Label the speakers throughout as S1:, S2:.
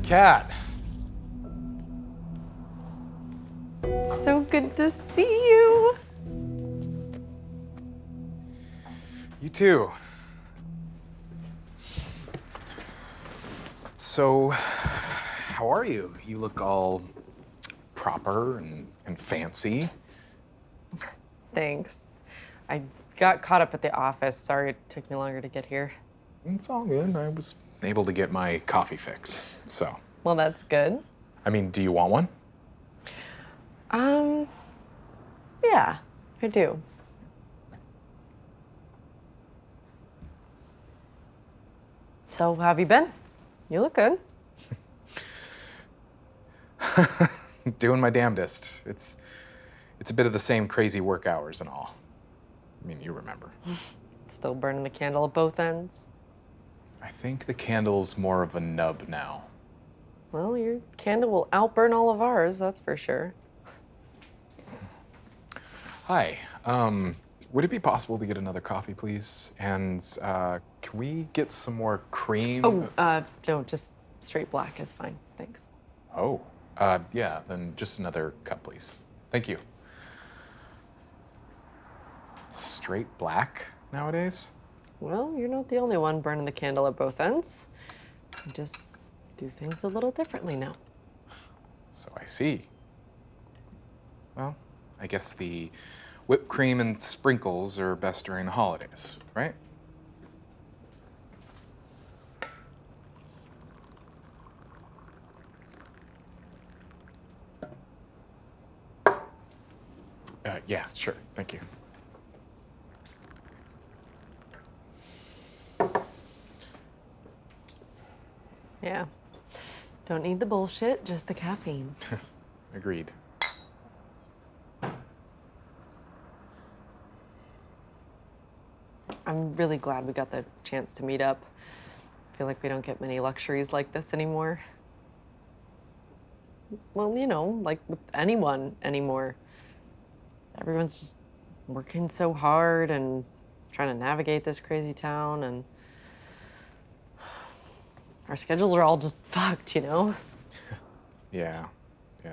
S1: Kat.
S2: So good to see you.
S1: You too. So, how are you? You look all proper and fancy.
S2: Thanks. I got caught up at the office. Sorry it took me longer to get here.
S1: It's all good. I was able to get my coffee fix, so.
S2: Well, that's good.
S1: I mean, do you want one?
S2: Yeah, I do. So, how have you been? You look good.
S1: Doing my damnedest. It's a bit of the same crazy work hours and all. I mean, you remember.
S2: Still burning the candle at both ends.
S1: I think the candle's more of a nub now.
S2: Well, your candle will outburn all of ours, that's for sure.
S1: Hi. Would it be possible to get another coffee, please? And can we get some more cream?
S2: Oh, no, just straight black is fine. Thanks.
S1: Oh, yeah, then just another cup, please. Thank you. Straight black nowadays?
S2: Well, you're not the only one burning the candle at both ends. You just do things a little differently now.
S1: So I see. Well, I guess the whipped cream and sprinkles are best during the holidays, right? Yeah, sure. Thank you.
S2: Yeah. Don't need the bullshit, just the caffeine.
S1: Agreed.
S2: I'm really glad we got the chance to meet up. I feel like we don't get many luxuries like this anymore. Well, you know, like with anyone anymore. Everyone's just working so hard and trying to navigate this crazy town, and our schedules are all just fucked, you know?
S1: Yeah,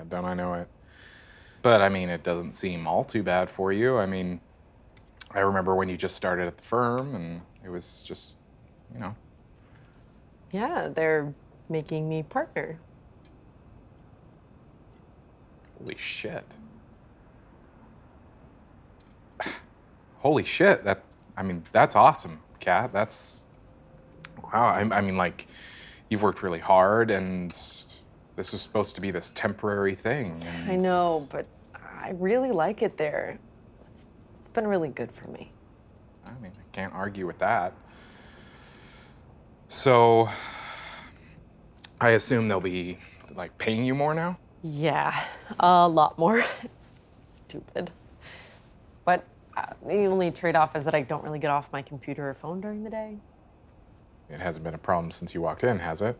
S1: don't I know it? But I mean, it doesn't seem all too bad for you. I mean, I remember when you just started at the firm and it was just, you know.
S2: Yeah, they're making me partner.
S1: Holy shit. Holy shit, that's awesome, Kat. That's, wow, I mean, like, you've worked really hard and this was supposed to be this temporary thing. And
S2: I know, but I really like it there. It's been really good for me.
S1: I mean, I can't argue with that. So, I assume they'll be, like, paying you more now?
S2: Yeah, a lot more. It's stupid. But the only trade-off is that I don't really get off my computer or phone during the day.
S1: It hasn't been a problem since you walked in, has it?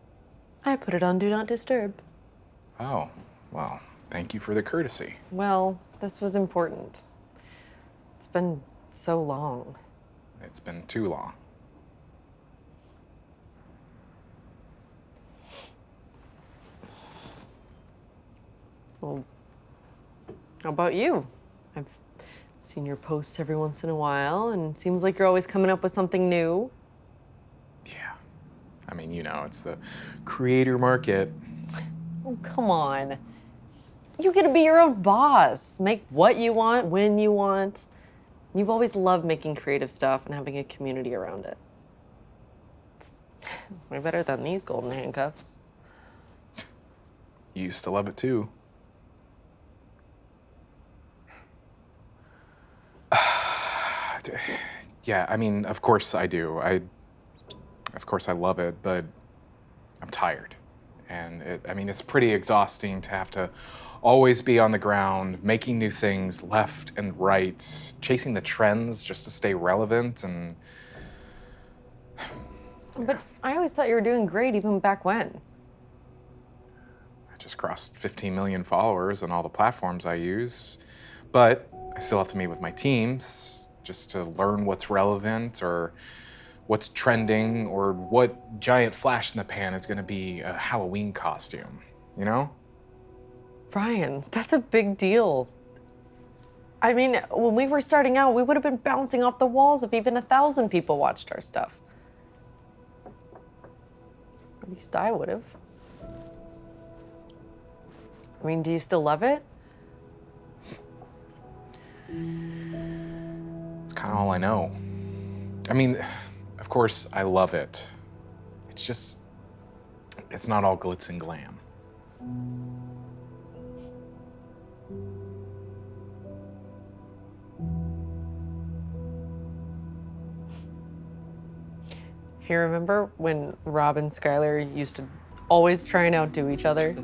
S2: I put it on Do Not Disturb.
S1: Oh, well, thank you for the courtesy.
S2: Well, this was important. It's been so long.
S1: It's been too long.
S2: Well, how about you? I've seen your posts every once in a while, and it seems like you're always coming up with something new.
S1: Yeah. I mean, you know, it's the creator market.
S2: Oh, come on. You get to be your own boss. Make what you want, when you want. You've always loved making creative stuff and having a community around it. It's way better than these golden handcuffs.
S1: You used to love it too. Yeah, I mean, of course I do. Of course I love it, but I'm tired. And it's pretty exhausting to have to always be on the ground, making new things left and right, chasing the trends just to stay relevant and...
S2: But I always thought you were doing great even back when.
S1: I just crossed 15 million followers on all the platforms I use, but I still have to meet with my teams just to learn what's relevant or what's trending or what giant flash in the pan is going to be a Halloween costume, you know?
S2: Brian, that's a big deal. I mean, when we were starting out, we would have been bouncing off the walls if even 1,000 people watched our stuff. At least I would have. I mean, do you still love it?
S1: It's kind of all I know. I mean, of course, I love it. It's just, it's not all glitz and glam.
S2: Hey, remember when Rob and Skylar used to always try and outdo each other?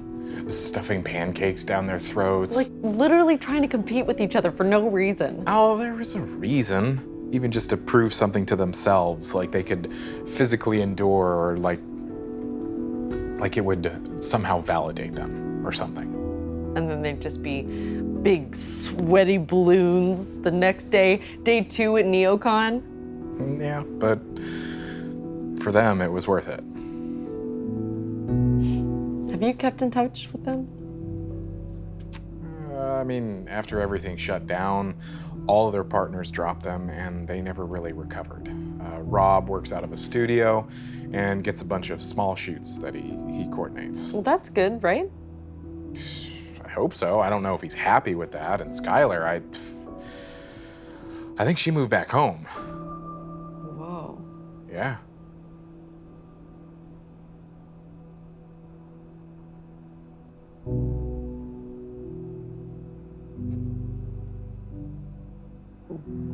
S1: Stuffing pancakes down their throats.
S2: Like, literally trying to compete with each other for no reason.
S1: Oh, there was a reason. Even just to prove something to themselves, like they could physically endure, or like it would somehow validate them or something.
S2: And then they'd just be big, sweaty balloons the next day, day 2 at NeoCon.
S1: Yeah, but for them, it was worth it.
S2: Have you kept in touch with them?
S1: I mean, after everything shut down, all of their partners dropped them and they never really recovered. Rob works out of a studio and gets a bunch of small shoots that he coordinates.
S2: Well, that's good, right?
S1: I hope so. I don't know if he's happy with that. And Skylar, I think she moved back home.
S2: Whoa.
S1: Yeah.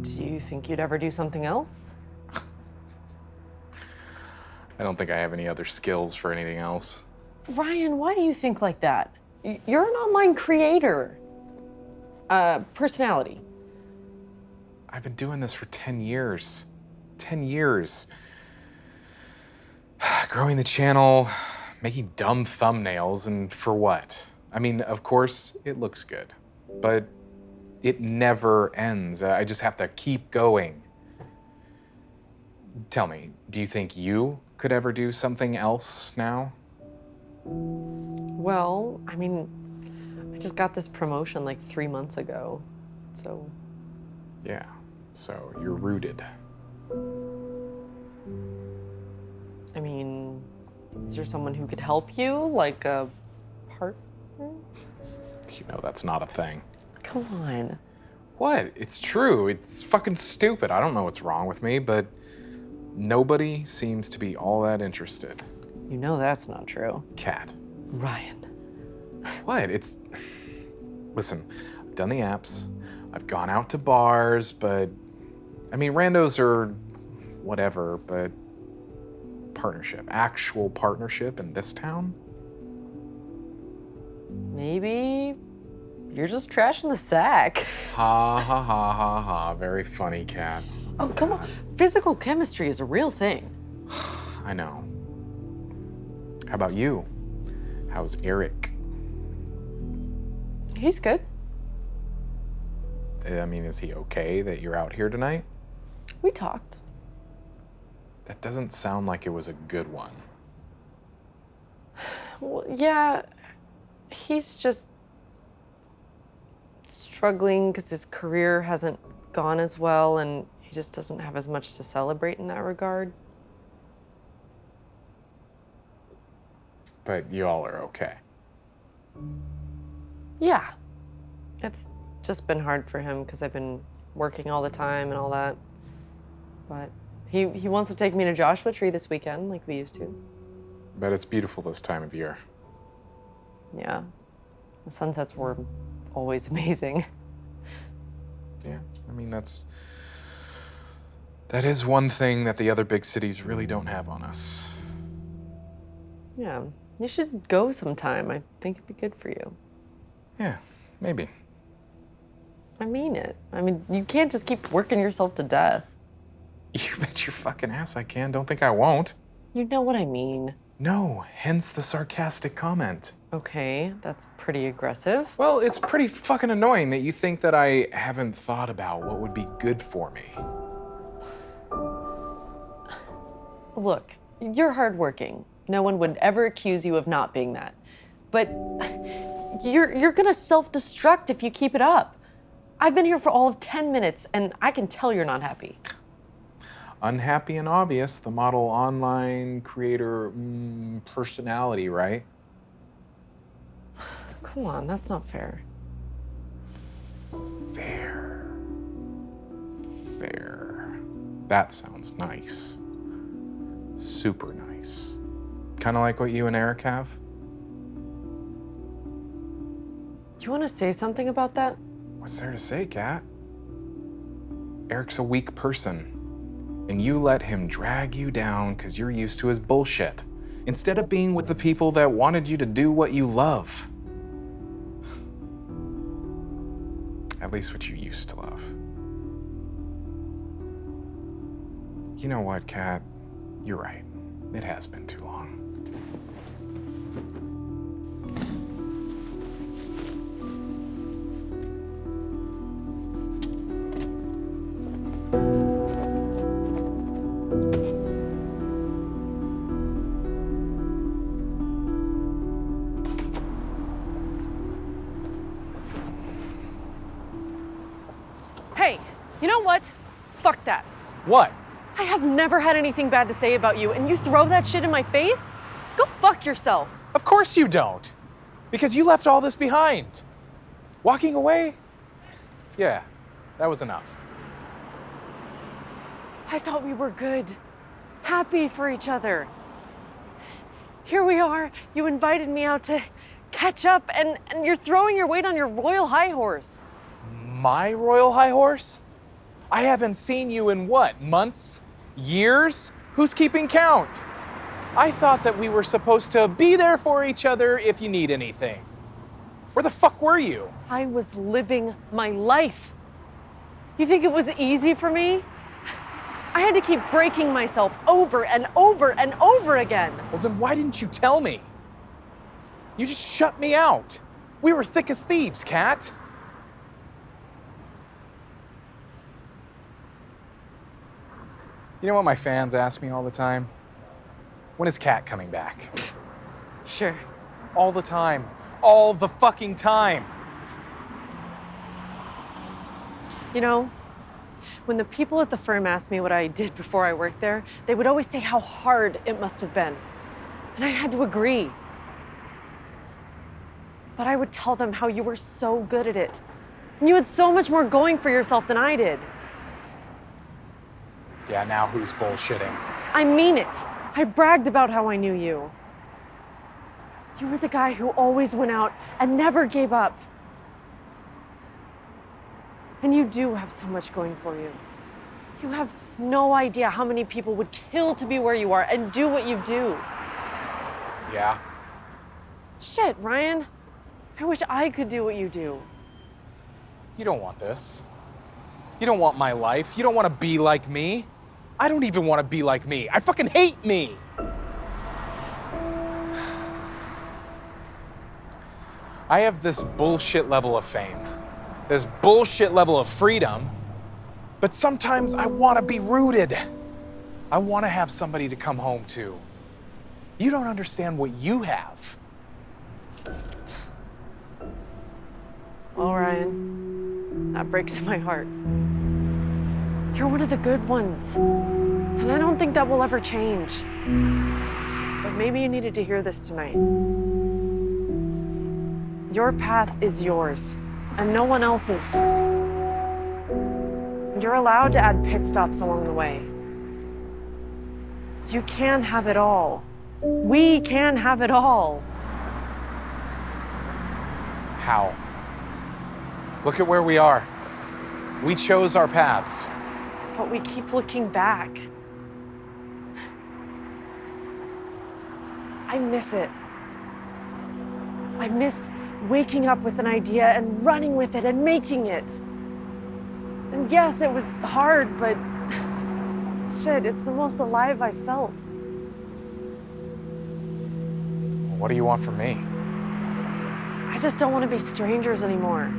S2: Do you think you'd ever do something else?
S1: I don't think I have any other skills for anything else.
S2: Ryan, why do you think like that? You're an online creator. Personality.
S1: I've been doing this for 10 years. 10 years. Growing the channel, making dumb thumbnails, and for what? I mean, of course, it looks good, but it never ends. I just have to keep going. Tell me, do you think you could ever do something else now?
S2: Well, I mean, I just got this promotion like 3 months ago, so.
S1: Yeah, so you're rooted.
S2: I mean, is there someone who could help you, like a partner?
S1: You know, that's not a thing.
S2: Come on.
S1: What? It's true. It's fucking stupid. I don't know what's wrong with me, but nobody seems to be all that interested.
S2: You know that's not true.
S1: Cat.
S2: Ryan.
S1: What? Listen, I've done the apps. I've gone out to bars, but I mean, randos are whatever, but actual partnership in this town?
S2: Maybe you're just trash in the sack.
S1: Ha ha ha ha ha. Very funny, Cat.
S2: Oh, come on. Physical chemistry is a real thing.
S1: I know. How about you? How's Eric?
S2: He's good.
S1: I mean, is he okay that you're out here tonight?
S2: We talked.
S1: That doesn't sound like it was a good one.
S2: Well, yeah, he's just struggling because his career hasn't gone as well and he just doesn't have as much to celebrate in that regard.
S1: But you all are okay.
S2: Yeah. It's just been hard for him because I've been working all the time and all that. But he wants to take me to Joshua Tree this weekend like we used to.
S1: But it's beautiful this time of year.
S2: Yeah. The sunsets were always amazing.
S1: Yeah, I mean, that is one thing that the other big cities really don't have on us.
S2: Yeah. You should go sometime. I think it'd be good for you.
S1: Yeah, maybe.
S2: I mean it. I mean, you can't just keep working yourself to death.
S1: You bet your fucking ass I can. Don't think I won't.
S2: You know what I mean.
S1: No, hence the sarcastic comment.
S2: Okay, that's pretty aggressive.
S1: Well, it's pretty fucking annoying that you think that I haven't thought about what would be good for me.
S2: Look, you're hardworking. No one would ever accuse you of not being that. But you're gonna self-destruct if you keep it up. I've been here for all of 10 minutes, and I can tell you're not happy.
S1: Unhappy and obvious, the model online creator personality, right?
S2: Come on, that's not fair.
S1: Fair. That sounds nice. Super nice. Kind of like what you and Eric have.
S2: Do you want to say something about that?
S1: What's there to say, Kat? Eric's a weak person, and you let him drag you down because you're used to his bullshit, instead of being with the people that wanted you to do what you love. At least what you used to love. You know what, Kat? You're right. It has been too long.
S2: Hey, you know what? Fuck that.
S1: What?
S2: I have never had anything bad to say about you, and you throw that shit in my face? Go fuck yourself.
S1: Of course you don't. Because you left all this behind. Walking away? Yeah, that was enough.
S2: I thought we were good, happy for each other. Here we are, you invited me out to catch up, and you're throwing your weight on your royal high horse.
S1: My royal high horse? I haven't seen you in what, months? Years? Who's keeping count? I thought that we were supposed to be there for each other if you need anything. Where the fuck were you?
S2: I was living my life. You think it was easy for me? I had to keep breaking myself over and over and over again.
S1: Well, then why didn't you tell me? You just shut me out. We were thick as thieves, Kat. You know what my fans ask me all the time? When is Kat coming back?
S2: Sure.
S1: All the time. All the fucking time.
S2: You know, when the people at the firm asked me what I did before I worked there, they would always say how hard it must have been. And I had to agree. But I would tell them how you were so good at it. And you had so much more going for yourself than I did.
S1: Yeah, now who's bullshitting?
S2: I mean it. I bragged about how I knew you. You were the guy who always went out and never gave up. And you do have so much going for you. You have no idea how many people would kill to be where you are and do what you do.
S1: Yeah.
S2: Shit, Ryan. I wish I could do what you do.
S1: You don't want this. You don't want my life. You don't want to be like me. I don't even want to be like me. I fucking hate me. I have this bullshit level of fame, this bullshit level of freedom, but sometimes I want to be rooted. I want to have somebody to come home to. You don't understand what you have.
S2: Oh, Ryan, that breaks my heart. You're one of the good ones, and I don't think that will ever change. But maybe you needed to hear this tonight. Your path is yours, and no one else's. You're allowed to add pit stops along the way. You can have it all. We can have it all.
S1: How? Look at where we are. We chose our paths.
S2: But we keep looking back. I miss it. I miss waking up with an idea and running with it and making it. And yes, it was hard, but shit, it's the most alive I felt.
S1: What do you want from me?
S2: I just don't want to be strangers anymore.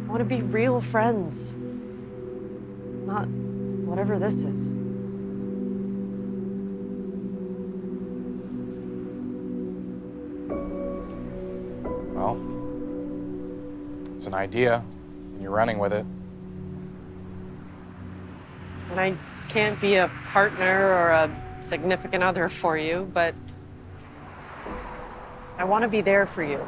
S2: I want to be real friends. Not whatever this is.
S1: It's an idea, and you're running with it.
S2: And I can't be a partner or a significant other for you, but I want to be there for you.